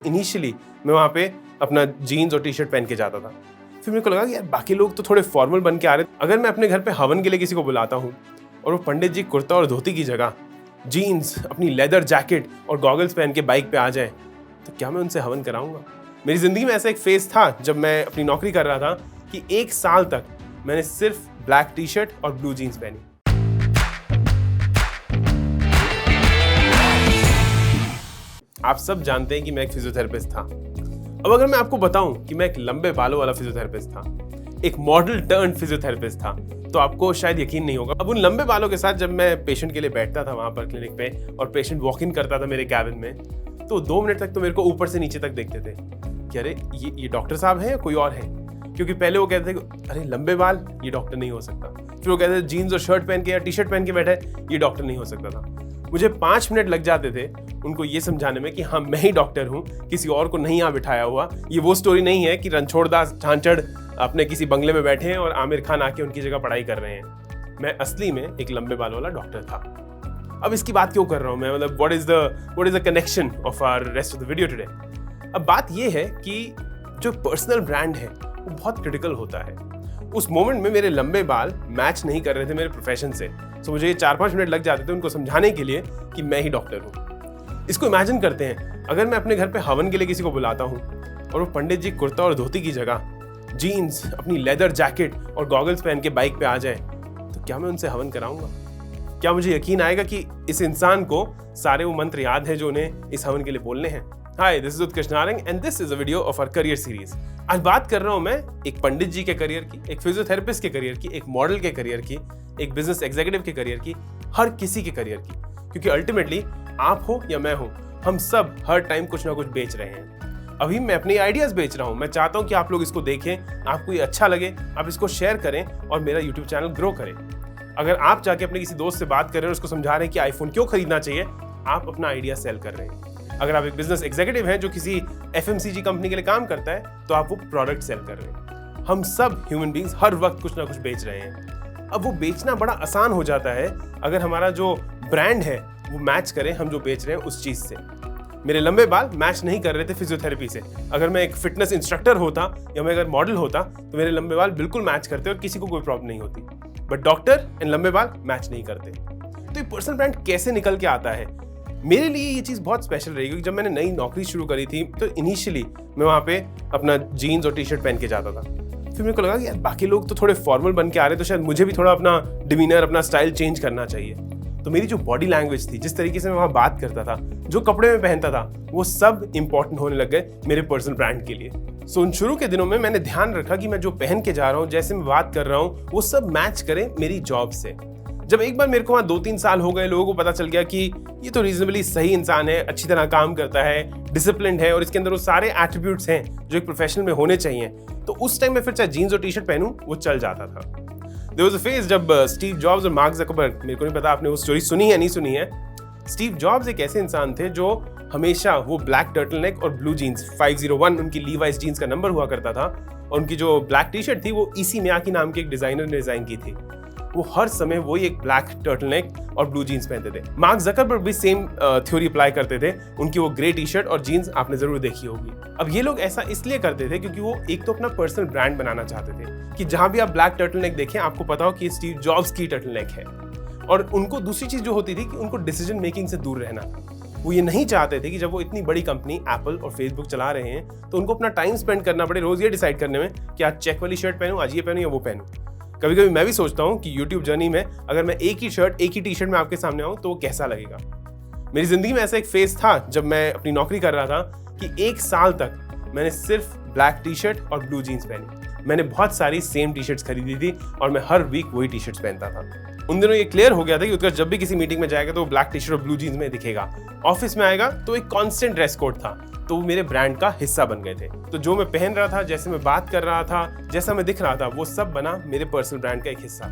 Initially मैं वहाँ पे अपना जीन्स और टी शर्ट पहन के जाता था। फिर मेरे को लगा कि यार बाकी लोग तो थोड़े फॉर्मल बन के आ रहे, अगर मैं अपने घर पे हवन के लिए किसी को बुलाता हूँ और वो पंडित जी कुर्ता और धोती की जगह जीन्स, अपनी लेदर जैकेट और गॉगल्स पहन के बाइक पे आ जाए, तो क्या मैं उनसे हवन कराऊंगा? मेरी ज़िंदगी में ऐसा एक फेज़ था जब मैं अपनी नौकरी कर रहा था कि 1 साल तक मैंने सिर्फ ब्लैक टी शर्ट और ब्लू जीन्स पहनी। आप सब जानते हैं कि मैं एक फिजियोथेरेपिस्ट था। अब अगर मैं आपको बताऊं कि मैं एक लंबे बालों वाला फिजियोथेरेपिस्ट था, एक मॉडल टर्न फिजियोथेरेपिस्ट था, तो आपको शायद यकीन नहीं होगा। अब उन लंबे बालों के साथ जब मैं पेशेंट के लिए बैठता था वहां पर क्लिनिक पे और पेशेंट वॉक इन करता था मेरे कैबिन में, तो 2 मिनट तक तो मेरे को ऊपर से नीचे तक देखते थे कि अरे ये डॉक्टर साहब हैं या कोई और है। क्योंकि पहले वो कहते थे अरे लंबे बाल, ये डॉक्टर नहीं हो सकता। फिर वो कहते थे जीन्स और शर्ट पहन के या टी शर्ट पहन के बैठा है, ये डॉक्टर नहीं हो सकता था। मुझे 5 मिनट लग जाते थे उनको ये समझाने में कि हाँ मैं ही डॉक्टर हूँ, किसी और को नहीं यहाँ बिठाया हुआ। ये वो स्टोरी नहीं है कि रणछोड़दास झांचड़ अपने किसी बंगले में बैठे हैं और आमिर खान आके उनकी जगह पढ़ाई कर रहे हैं। मैं असली में एक लंबे बाल वाला डॉक्टर था। अब इसकी बात क्यों कर रहा हूँ मैं, मतलब what is the connection of our rest of the video today. अब बात ये है कि जो पर्सनल ब्रांड है वो बहुत क्रिटिकल होता है। उस मोमेंट में मेरे लंबे बाल मैच नहीं कर रहे थे मेरे प्रोफेशन से, तो मुझे 4-5 मिनट लग जाते थे उनको समझाने के लिए कि मैं ही डॉक्टर हूँ। इसको इमेजिन करते हैं, अगर मैं अपने घर पे हवन के लिए किसी को बुलाता हूँ और वो पंडित जी कुर्ता और धोती की जगह जीन्स, अपनी लेदर जैकेट और गॉगल्स पहन के बाइक पे आ जाए, तो क्या मैं उनसे हवन कराऊंगा? क्या मुझे यकीन आएगा कि इस इंसान को सारे वो मंत्र याद है जो उन्हें इस हवन के लिए बोलने हैं? Hi, this is Utkarsh Narang and this is a video of our career series. आज बात कर रहा हूं मैं एक पंडित जी के करियर की, एक फिजियोथेरेपिस्ट के करियर की, एक मॉडल के करियर की, एक बिजनेस एग्जीक्यूटिव के करियर की, हर किसी के करियर की। क्योंकि अल्टीमेटली आप हो या मैं हो, हम सब हर टाइम कुछ ना कुछ बेच रहे हैं। अभी मैं अपने आइडियाज बेच रहा हूं। मैं चाहता हूं कि आप लोग इसको देखें, आपको ये अच्छा लगे, आप इसको शेयर करें और मेरा यूट्यूब चैनल ग्रो करें। अगर आप जाके अपने किसी दोस्त से बात कर रहे हैं और उसको समझा रहे हैं कि आईफोन क्यों खरीदना चाहिए, आप अपना आइडिया सेल कर रहे हैं। अगर आप एक बिजनेस एग्जीक्यूटिव हैं जो किसी FMCG कंपनी के लिए काम करता है, तो आप वो प्रोडक्ट सेल कर रहे हैं। हम सब ह्यूमन बीइंग्स हर वक्त कुछ ना कुछ बेच रहे हैं। अब वो बेचना बड़ा आसान हो जाता है अगर हमारा जो ब्रांड है वो मैच करे हम जो बेच रहे हैं उस चीज से। मेरे लंबे बाल मैच नहीं कर रहे थे फिजियोथेरेपी से। अगर मैं एक फिटनेस इंस्ट्रक्टर होता या मैं अगर मॉडल होता तो मेरे लंबे बाल बिल्कुल मैच करते और किसी को कोई प्रॉब्लम नहीं होती। बट डॉक्टर एंड लंबे बाल मैच नहीं करते। तो ये पर्सनल ब्रांड कैसे निकल के आता है? मेरे लिए ये चीज़ बहुत स्पेशल रही, क्योंकि जब मैंने नई नौकरी शुरू करी थी तो इनिशियली मैं वहाँ पे अपना जीन्स और टी शर्ट पहन के जाता था। फिर मेरे को लगा कि यार बाकी लोग तो थोड़े फॉर्मल बन के आ रहे, तो शायद मुझे भी थोड़ा अपना डिमीनर, अपना स्टाइल चेंज करना चाहिए। तो मेरी जो बॉडी लैंग्वेज थी, जिस तरीके से मैं वहाँ बात करता था, जो कपड़े में पहनता था, वो सब इंपॉर्टेंट होने लग गए मेरे पर्सनल ब्रांड के लिए। सो उन शुरू के दिनों में मैंने ध्यान रखा कि मैं जो पहन के जा रहा हूँ, जैसे मैं बात कर रहा हूँ, वो सब मैच करे मेरी जॉब से। जब एक बार मेरे को वहाँ 2-3 साल हो गए, लोगों को पता चल गया कि ये तो रीजनेबली सही इंसान है, अच्छी तरह काम करता है, डिसिप्लिन्ड है और इसके अंदर वो सारे एट्रीब्यूट्स हैं जो एक प्रोफेशनल में होने चाहिए, तो उस टाइम में फिर चाहे जीन्स और टी शर्ट पहनूं वो चल जाता था। देयर वाज अ फेज जब स्टीव जॉब्स और मार्क ज़करबर्ग, मेरे को नहीं पता आपने वो स्टोरी सुनी है नहीं सुनी है। स्टीव जॉब्स एक ऐसे इंसान थे जो हमेशा वो ब्लैक टर्टलनेक और ब्लू जीन्स 501 उनकी लीवाइस जीन्स का नंबर हुआ करता था, और उनकी जो ब्लैक टी शर्ट थी वो इसी मियाकी नाम के एक डिजाइनर ने डिजाइन की थी। वो हर समय वही एक ब्लैक टर्टलनेक और ब्लू जीन्स पहनते थे। मार्क ज़करबर्ग भी सेम थ्योरी अप्लाई करते थे। उनकी वो ग्रे टी शर्ट और जीन्स आपने जरूर देखी होगी। अब ये लोग ऐसा इसलिए करते थे क्योंकि वो एक तो अपना पर्सनल ब्रांड बनाना चाहते थे कि जहां भी आप ब्लैक टर्टलनेक देखें आपको पता हो कि स्टीव जॉब्स की टर्टलनेक है। और उनको दूसरी चीज जो होती थी कि उनको डिसीजन मेकिंग से दूर रहना। वो ये नहीं चाहते थे कि जब वो इतनी बड़ी कंपनी एप्पल और फेसबुक चला रहे हैं तो उनको अपना टाइम स्पेंड करना पड़े रोज ये डिसाइड करने में कि आज चेक वाली शर्ट पहनूं, आज ये पहनूं या वो पहनूं। कभी कभी मैं भी सोचता हूँ कि YouTube जर्नी में अगर मैं एक ही शर्ट, एक ही टी शर्ट में आपके सामने आऊँ तो वो कैसा लगेगा। मेरी जिंदगी में ऐसा एक फेज था जब मैं अपनी नौकरी कर रहा था कि 1 साल तक मैंने सिर्फ ब्लैक टी शर्ट और ब्लू जीन्स पहनी। मैंने बहुत सारी सेम टी शर्ट्स खरीदी थी और मैं हर वीक वही टी शर्ट्स पहनता था। उन दिनों ये क्लियर हो गया था कि उत्कर्ष जब भी किसी मीटिंग में जाएगा तो वो ब्लैक टी शर्ट और ब्लू जीन्स में दिखेगा। ऑफिस में आएगा तो एक कॉन्स्टेंट ड्रेस कोड था, तो वो मेरे ब्रांड का हिस्सा बन गए थे। तो जो मैं पहन रहा था, जैसे मैं बात कर रहा था, जैसा मैं दिख रहा था, वो सब बना मेरे पर्सनल ब्रांड का एक हिस्सा।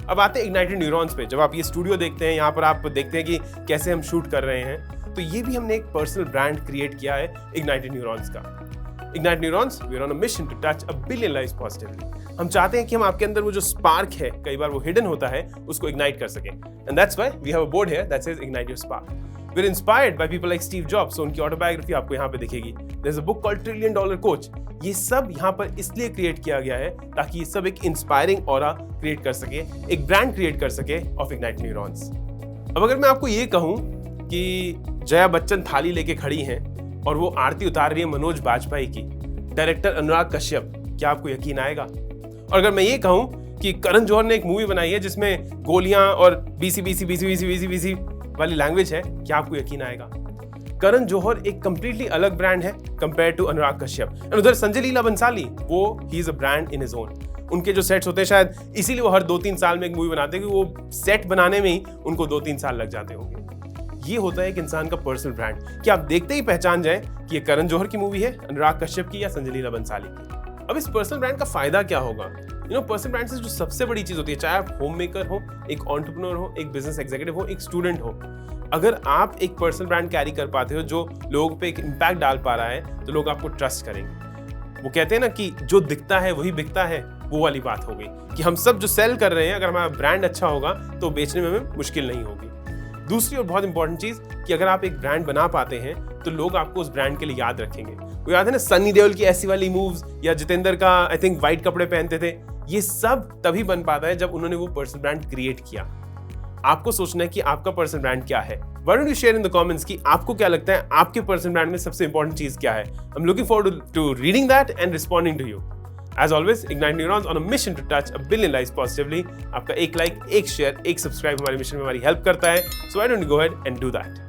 अब आते हैं इग्नाइटेड न्यूरॉन्स पे। जब आप ये स्टूडियो देखते हैं, यहाँ पर आप देखते हैं कि कैसे हम शूट कर रहे हैं, तो ये भी हमने एक पर्सनल ब्रांड क्रिएट किया है इग्नाइटेड न्यूरॉन्स का। Ignite neurons, we are on a mission to touch a billion lives positively. हम चाहते हैं कि हम आपके अंदर वो जो स्पार्क है, कई बार वो हिडन होता है, उसको इग्नाइट कर सकें। And that's why we have a board here that says ignite your spark. we're inspired by people like Steve Jobs, so उनकी ऑटोबायोग्राफी आपको यहाँ पे दिखेगी. There's a book called $1 Trillion Coach. ये सब यहाँ पर इसलिए क्रिएट किया गया है ताकि ये सब एक इंस्पायरिंग ऑरा क्रिएट कर सके, एक ब्रांड क्रिएट कर सके ऑफ इग्नाइट न्यूरॉन्स. अब अगर मैं आपको ये कहूँ कि जया बच्चन थाली लेके खड़ी हैं और वो आरती उतार रही है मनोज बाजपेयी की, डायरेक्टर अनुराग कश्यप, क्या आपको यकीन आएगा? और अगर मैं ये कहूँ कि करण जौहर ने एक मूवी बनाई है जिसमें गोलियां और बीसी वाली लैंग्वेज है, क्या आपको यकीन आएगा? करण जौहर एक कंप्लीटली अलग ब्रांड है compare to Anurag Kashyap. And उधर संजय लीला बंसाली, वो ही is a brand in his own. उनके जो सेट्स होते हैं शायद इसीलिए वो हर 2-3 साल में एक मूवी बनाते हैं, क्योंकि वो सेट बनाने में ही उनको 2-3 साल लग जाते होंगे. ये होता है एक इंसान का पर्सनल ब्रांड कि आप देखते ही पहचान जाए कि ये करण जौहर की मूवी है, अनुराग कश्यप की या संजय लीला बंसाली की. अब इस पर्सनल ब्रांड का फायदा क्या होगा? पर्सनल ब्रांड से जो सबसे बड़ी चीज होती है, चाहे आप होम मेकर हो, एक एंटरप्रेन्योर हो, एक बिजनेस एग्जीक्यूटिव हो, एक स्टूडेंट हो, अगर आप एक पर्सनल ब्रांड कैरी कर पाते हो जो लोगों पे एक इम्पैक्ट डाल पा रहा है, तो लोग आपको ट्रस्ट करेंगे. वो कहते हैं ना कि जो दिखता है वही बिकता है, वो वाली बात हो गई कि हम सब जो सेल कर रहे हैं, अगर हमारा ब्रांड अच्छा होगा तो बेचने में हमें मुश्किल नहीं होगी. दूसरी और बहुत इंपॉर्टेंट चीज कि अगर आप एक ब्रांड बना पाते हैं तो लोग आपको उस ब्रांड के लिए याद रखेंगे. वो याद है ना सनी देओल की ऐसी वाली मूव्स, या जितेंद्र का आई थिंक व्हाइट कपड़े पहनते थे. ये सब तभी बन पाता है जब उन्होंने वो पर्सनल ब्रांड क्रिएट किया. आपको सोचना है कि आपका पर्सनल ब्रांड क्या है. Why don't you share in the comments कि आपको क्या लगता है आपके पर्सनल ब्रांड में सबसे इंपॉर्टेंट चीज क्या है? I'm looking forward to reading that and responding to you. As always, Ignite Neurons on a mission to touch a billion lives positively. आपका एक लाइक, एक शेयर, एक सब्सक्राइब हमारे मिशन में हमारी हेल्प करता है. So why don't you go ahead and do that?